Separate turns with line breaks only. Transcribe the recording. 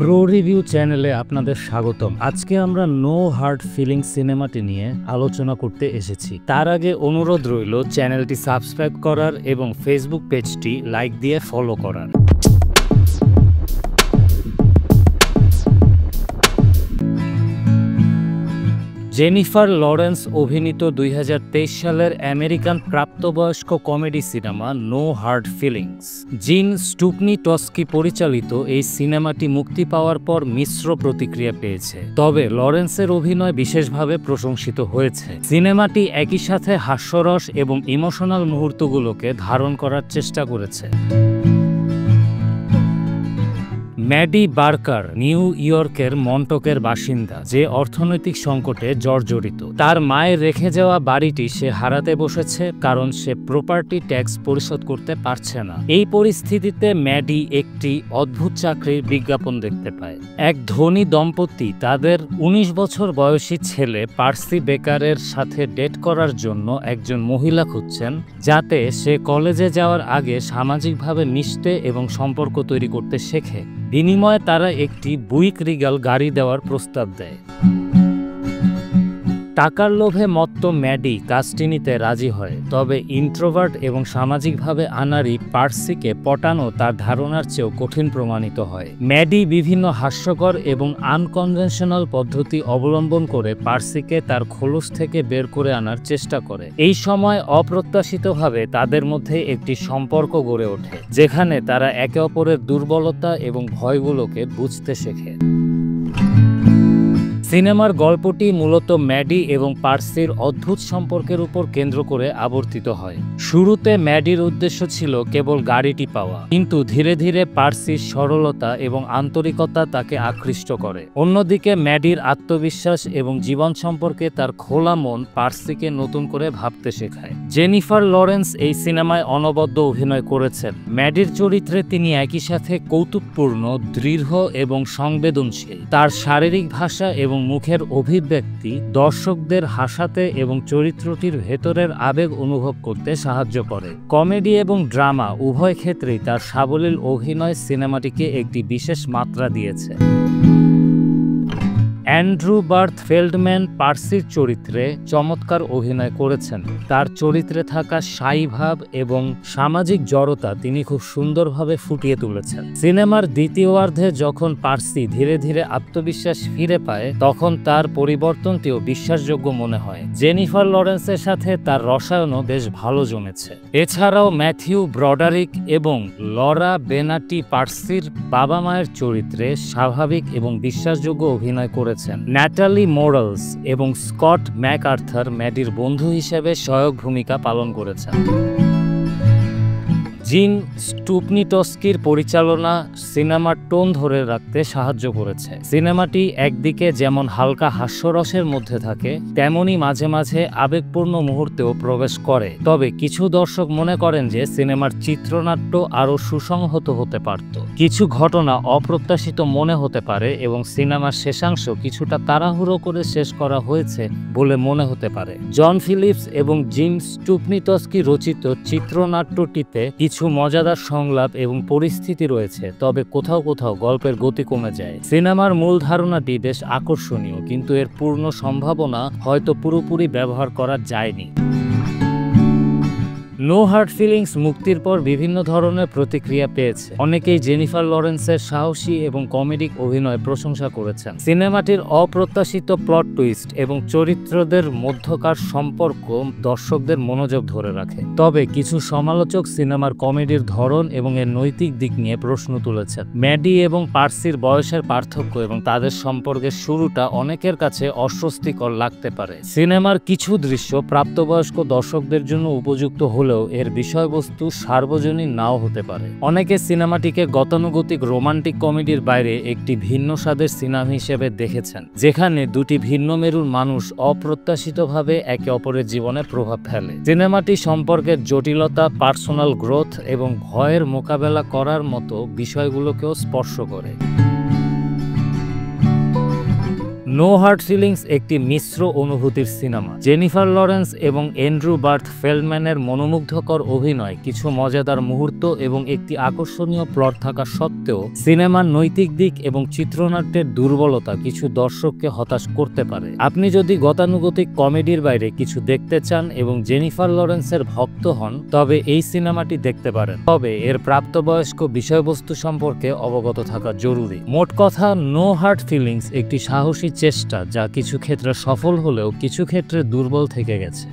Pro review চ্যানেলে আপনাদের স্বাগতম। আজকে আমরা নো হার্ড ফিলিং সিনেমাটি নিয়ে আলোচনা করতে এসেছি। তার আগে অনুরোধ রইল চ্যানেলটি সাবস্ক্রাইব করার এবং ফেসবুক পেজটি লাইক দিয়ে ফলো করার। জেনিফার লরেন্স অভিনীত 2023 সালের আমেরিকান প্রাপ্তবয়স্ক কমেডি সিনেমা no hard feelings. Gene Stupnitsky পরিচালিত এই সিনেমাটি মুক্তি পাওয়ার পর মিশ্র প্রতিক্রিয়া পেয়েছে, তবে লরেন্সের অভিনয় বিশেষভাবে প্রশংসিত হয়েছে। সিনেমাটি একই সাথে হাস্যরস এবং ইমোশনাল মুহূর্তগুলোকে ধারণ করার চেষ্টা করেছে। ম্যাডি বার্কার নিউ ইয়র্কের মন্টকের বাসিন্দা, যে অর্থনৈতিক সংকটে জর্জরিত। তার মায়ের রেখে যাওয়া বাড়িটি সে হারাতে বসেছে কারণ সে প্রপার্টি ট্যাক্স পরিশোধ করতে পারছে না। এই পরিস্থিতিতে ম্যাডি একটি অদ্ভুত চাকরির বিজ্ঞাপন দেখতে পায়। এক ধনী দম্পতি তাদের 19 বছর বয়সী ছেলে পার্সি বেকারের সাথে ডেট করার জন্য একজন মহিলা খুঁজছেন, যাতে সে কলেজে যাওয়ার আগে সামাজিকভাবে মিশতে এবং সম্পর্ক তৈরি করতে শেখে। বিনিময়ে তারা একটি বুইক রিগাল গাড়ি দেওয়ার প্রস্তাব দেয়। টাকার লোভে মত্ত ম্যাডি কাজটি নিতে রাজি হয়, তবে ইন্ট্রোভার্ট এবং সামাজিকভাবে আনাড়ি পার্সিকে পটানো তার ধারণার চেয়েও কঠিন প্রমাণিত হয়। ম্যাডি বিভিন্ন হাস্যকর এবং আনকনভেনশনাল পদ্ধতি অবলম্বন করে পার্সিকে তার খোলস থেকে বের করে আনার চেষ্টা করে। এই সময় অপ্রত্যাশিতভাবে তাদের মধ্যে একটি সম্পর্ক গড়ে ওঠে, যেখানে তারা একে অপরের দুর্বলতা এবং ভয়গুলোকে বুঝতে শেখে। সিনেমার গল্পটি মূলত ম্যাডি এবং পার্সির অদ্ভুত সম্পর্কের উপর কেন্দ্র করে আবর্তিত হয়। শুরুতে ম্যাডির উদ্দেশ্য ছিল কেবল গাড়িটি পাওয়া, কিন্তু ধীরে ধীরে পার্সির সরলতা এবং আন্তরিকতা তাকে আকৃষ্ট করে। অন্যদিকে ম্যাডির আত্মবিশ্বাস এবং জীবন সম্পর্কে তার খোলা মন পার্সিকে নতুন করে ভাবতে শেখায়। জেনিফার লরেন্স এই সিনেমায় অনবদ্য অভিনয় করেছেন। ম্যাডির চরিত্রে তিনি একই সাথে কৌতুকপূর্ণ, দৃঢ় এবং সংবেদনশীল। তার শারীরিক ভাষা এবং মুখের অভিব্যক্তি দর্শকদের হাসাতে এবং চরিত্রটির ভেতরের আবেগ অনুভব করতে সাহায্য করে। কমেডি এবং ড্রামা উভয় ক্ষেত্রেই তার সাবলীল অভিনয় সিনেমাটিকে একটি বিশেষ মাত্রা দিয়েছে। অ্যান্ড্রু বার্থ ফেল্ডম্যান পার্সির চরিত্রে চমৎকার অভিনয় করেছেন। তার চরিত্রে থাকা শায়ী ভাব এবং সামাজিক জড়তা তিনি খুব সুন্দরভাবে ফুটিয়ে তুলেছেন। সিনেমার দ্বিতীয়ার্ধে যখন পার্সি ধীরে ধীরে আত্মবিশ্বাস ফিরে পায়, তখন তার পরিবর্তনটিও বিশ্বাসযোগ্য মনে হয়। জেনিফার লরেন্সের সাথে তার রসায়নও বেশ ভালো জমেছে। এছাড়াও ম্যাথিউ ব্রডারিক এবং লরা বেনাটি পার্সির বাবা মায়ের চরিত্রে স্বাভাবিক এবং বিশ্বাসযোগ্য অভিনয় করেছেন। ন্যাটালি মোরালস এবং স্কট ম্যাকআর্থার ম্যাডির বন্ধু হিসেবে সহায়ক ভূমিকা পালন করেছেন। জিন স্টুপনিটস্কির পরিচালনা সিনেমার টোন ধরে রাখতে সাহায্য করেছে। সিনেমাটি একদিকে যেমন হালকা হাস্যরসের মধ্যে থাকে, তেমনি মাঝে মাঝে আবেগপূর্ণ মুহূর্তেও প্রবেশ করে। তবে কিছু দর্শক মনে করেন যে সিনেমার চিত্রনাট্য আরও সুসংহত হতে পারত। কিছু ঘটনা অপ্রত্যাশিত মনে হতে পারে এবং সিনেমার শেষাংশ কিছুটা তাড়াহুড়ো করে শেষ করা হয়েছে বলে মনে হতে পারে। জন ফিলিপস এবং জিন স্টুপনিটস্কি রচিত চিত্রনাট্যটিতে কিছু মজাদার সংলাপ এবং পরিস্থিতি রয়েছে, তবে কোথাও কোথাও গল্পের গতি কমে যায়। সিনেমার মূল ধারণাটি বেশ আকর্ষণীয়, কিন্তু এর পূর্ণ সম্ভাবনা হয়তো পুরোপুরি ব্যবহার করা যায়নি। নো হার্ড ফিলিংস মুক্তির পর বিভিন্ন ধরনের প্রতিক্রিয়া পেয়েছে। অনেকেই জেনিফার লরেন্সের সাহসী এবং কমেডিক অভিনয় প্রশংসা করেছেন। সিনেমাটির অপ্রত্যাশিত প্লট টুইস্ট এবং চরিত্রদের মধ্যকার সম্পর্ক দর্শকদের মনোযোগ ধরে রাখে। তবে কিছু সমালোচক সিনেমার কমেডির ধরন এবং এর নৈতিক দিক নিয়ে প্রশ্ন তুলেছেন। ম্যাডি এবং পার্সির বয়সের পার্থক্য এবং তাদের সম্পর্কের শুরুটা অনেকের কাছে অস্বস্তিকর লাগতে পারে। সিনেমার কিছু দৃশ্য প্রাপ্তবয়স্ক দর্শকদের জন্য উপযুক্ত হলেও এর বিষয়বস্তু সার্বজনীন নাও হতে পারে। অনেকে সিনেমাটিকে গতানুগতিক রোমান্টিক কমেডির বাইরে একটি ভিন্ন স্বাদের সিনেমা হিসেবে দেখেছেন, যেখানে দুটি ভিন্ন মেরুর মানুষ অপ্রত্যাশিতভাবে একে অপরের জীবনে প্রভাব ফেলে। সিনেমাটি সম্পর্কের জটিলতা, পার্সোনাল গ্রোথ এবং ভয়ের মোকাবেলা করার মতো বিষয়গুলোকেও স্পর্শ করে। নো হার্ড ফিলিংস একটি মিশ্র অনুভূতির সিনেমা। জেনিফার লরেন্স এবং অ্যান্ড্রু বার্থ ফেলম্যানের মনোমুগ্ধকর অভিনয়, কিছু মজাদার মুহূর্ত এবং একটি আকর্ষণীয় প্লট থাকা সত্ত্বেও সিনেমার নৈতিক দিক এবং চিত্রনাট্যের দুর্বলতা কিছু দর্শককে হতাশ করতে পারে। আপনি যদি গতানুগতিক কমেডির বাইরে কিছু দেখতে চান এবং জেনিফার লরেন্সের ভক্ত হন, তবে এই সিনেমাটি দেখতে পারেন। তবে এর প্রাপ্তবয়স্ক বিষয়বস্তু সম্পর্কে অবগত থাকা জরুরি। মোট কথা, নো হার্ড ফিলিংস একটি সাহসী চেষ্টা যা কিছু ক্ষেত্রে সফল হলেও কিছু ক্ষেত্রে দুর্বল থেকে গেছে।